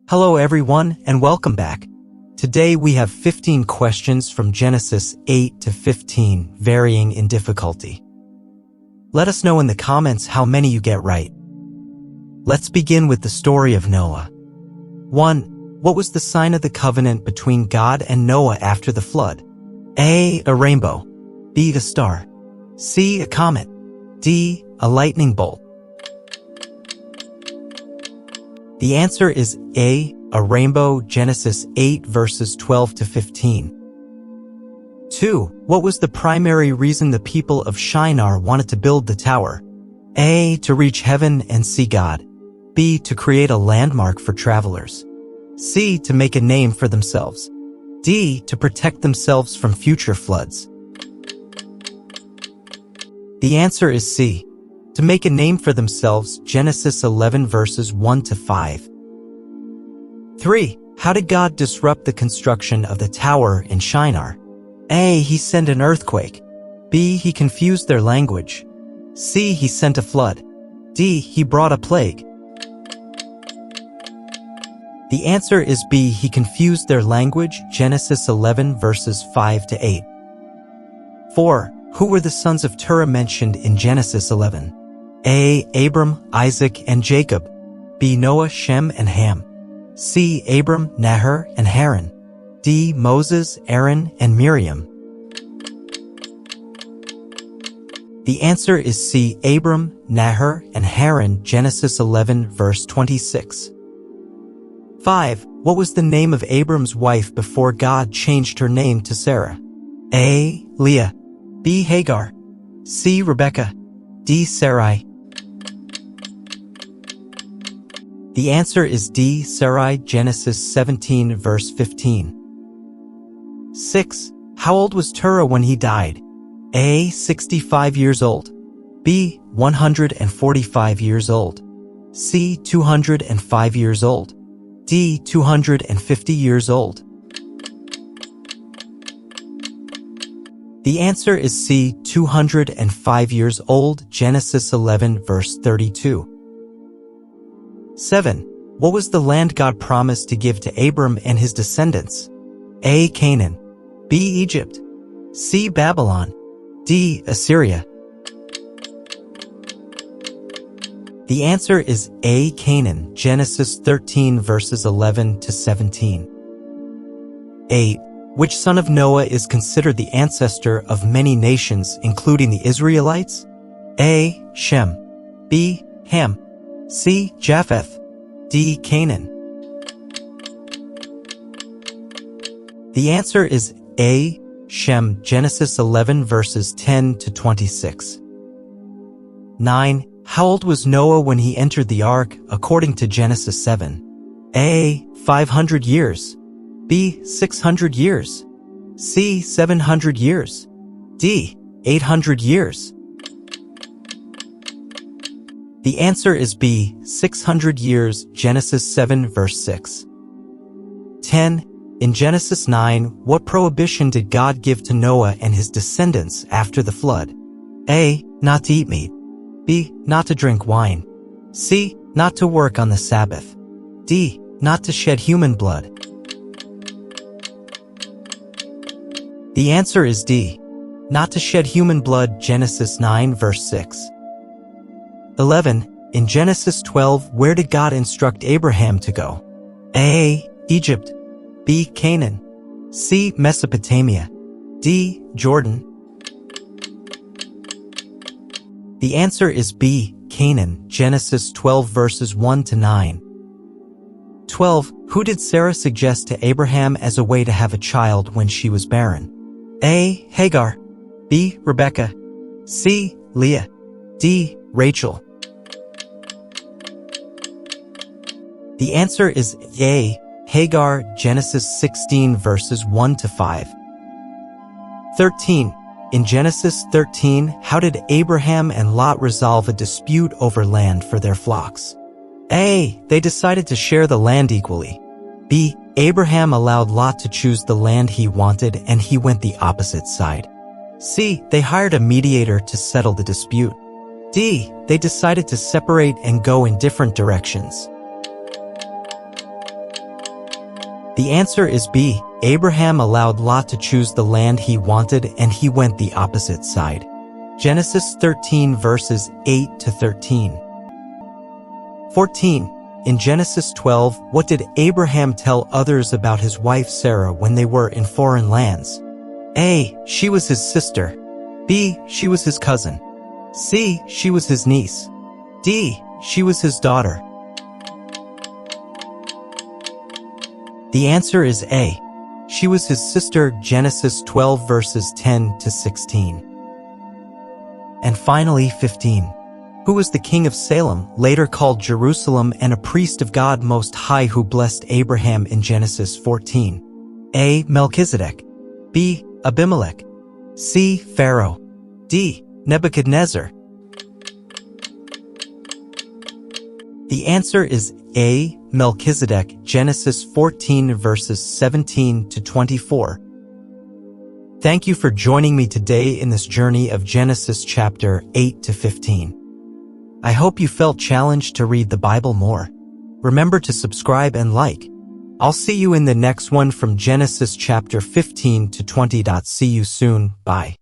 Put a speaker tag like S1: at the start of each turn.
S1: Hello everyone and welcome back. Today we have 15 questions from Genesis 8 to 15, varying in difficulty. Let us know in the comments how many you get right. Let's begin with the story of Noah. 1. What was the sign of the covenant between God and Noah after the flood? A. A rainbow. B. A star. C. A comet. D. A lightning bolt. The answer is A. A rainbow, Genesis 8 verses 12 to 15. 2. What was the primary reason the people of Shinar wanted to build the tower? A. To reach heaven and see God. B. To create a landmark for travelers. C. To make a name for themselves. D. To protect themselves from future floods. The answer is C. To make a name for themselves, Genesis 11 verses 1 to 5. 3. How did God disrupt the construction of the tower in Shinar? A. He sent an earthquake. B. He confused their language. C. He sent a flood. D. He brought a plague. The answer is B. He confused their language, Genesis 11 verses 5 to 8. 4. Who were the sons of Terah mentioned in Genesis 11? A. Abram, Isaac, and Jacob. B. Noah, Shem, and Ham. C. Abram, Nahor, and Haran. D. Moses, Aaron, and Miriam. The answer is C. Abram, Nahor, and Haran, Genesis 11 verse 26. 5. What was the name of Abram's wife before God changed her name to Sarah? A. Leah. B. Hagar. C. Rebekah. D. Sarai. The answer is D. Sarai, Genesis 17 verse 15. 6. How old was Terah when he died? A. 65 years old. B. 145 years old. C. 205 years old. D. 250 years old. The answer is C. 205 years old, Genesis 11 verse 32. 7. What was the land God promised to give to Abram and his descendants? A. Canaan. B. Egypt. C. Babylon. D. Assyria. The answer is A. Canaan, Genesis 13 verses 11 to 17. 8. Which son of Noah is considered the ancestor of many nations, including the Israelites? A. Shem. B. Ham. C. Japheth. D. Canaan. The answer is A. Shem, Genesis 11 verses 10 to 26. 9. How old was Noah when he entered the ark, according to Genesis 7? A. 500 years. B. 600 years. C. 700 years. D. 800 years. The answer is B. 600 years, Genesis 7 verse 6. 10. In Genesis 9, what prohibition did God give to Noah and his descendants after the flood? A. Not to eat meat. B. Not to drink wine. C. Not to work on the Sabbath. D. Not to shed human blood. The answer is D. Not to shed human blood, Genesis 9 verse 6. 11. In Genesis 12, where did God instruct Abraham to go? A. Egypt. B. Canaan. C. Mesopotamia. D. Jordan. The answer is B. Canaan, Genesis 12 verses 1 to 9. 12. Who did Sarah suggest to Abraham as a way to have a child when she was barren? A. Hagar. B. Rebekah. C. Leah. D. Rachel. The answer is A. Hagar, Genesis 16 verses 1 to 5. 13. In Genesis 13, how did Abraham and Lot resolve a dispute over land for their flocks? A. They decided to share the land equally. B. Abraham allowed Lot to choose the land he wanted and he went the opposite side. C. They hired a mediator to settle the dispute. D. They decided to separate and go in different directions. The answer is B. Abraham allowed Lot to choose the land he wanted and he went the opposite side. Genesis 13 verses 8 to 13. 14. In Genesis 12, what did Abraham tell others about his wife Sarah when they were in foreign lands? A. She was his sister. B. She was his cousin. C. She was his niece. D. She was his daughter. The answer is A. She was his sister. Genesis 12 verses 10 to 16. And finally, 15. Who was the king of Salem, later called Jerusalem, and a priest of God Most High who blessed Abraham in Genesis 14? A. Melchizedek. B. Abimelech. C. Pharaoh. D. Nebuchadnezzar. The answer is A. Melchizedek, Genesis 14 verses 17 to 24. Thank you for joining me today in this journey of Genesis chapter 8 to 15. I hope you felt challenged to read the Bible more. Remember to subscribe and like. I'll see you in the next one from Genesis chapter 15 to 20. See you soon. Bye.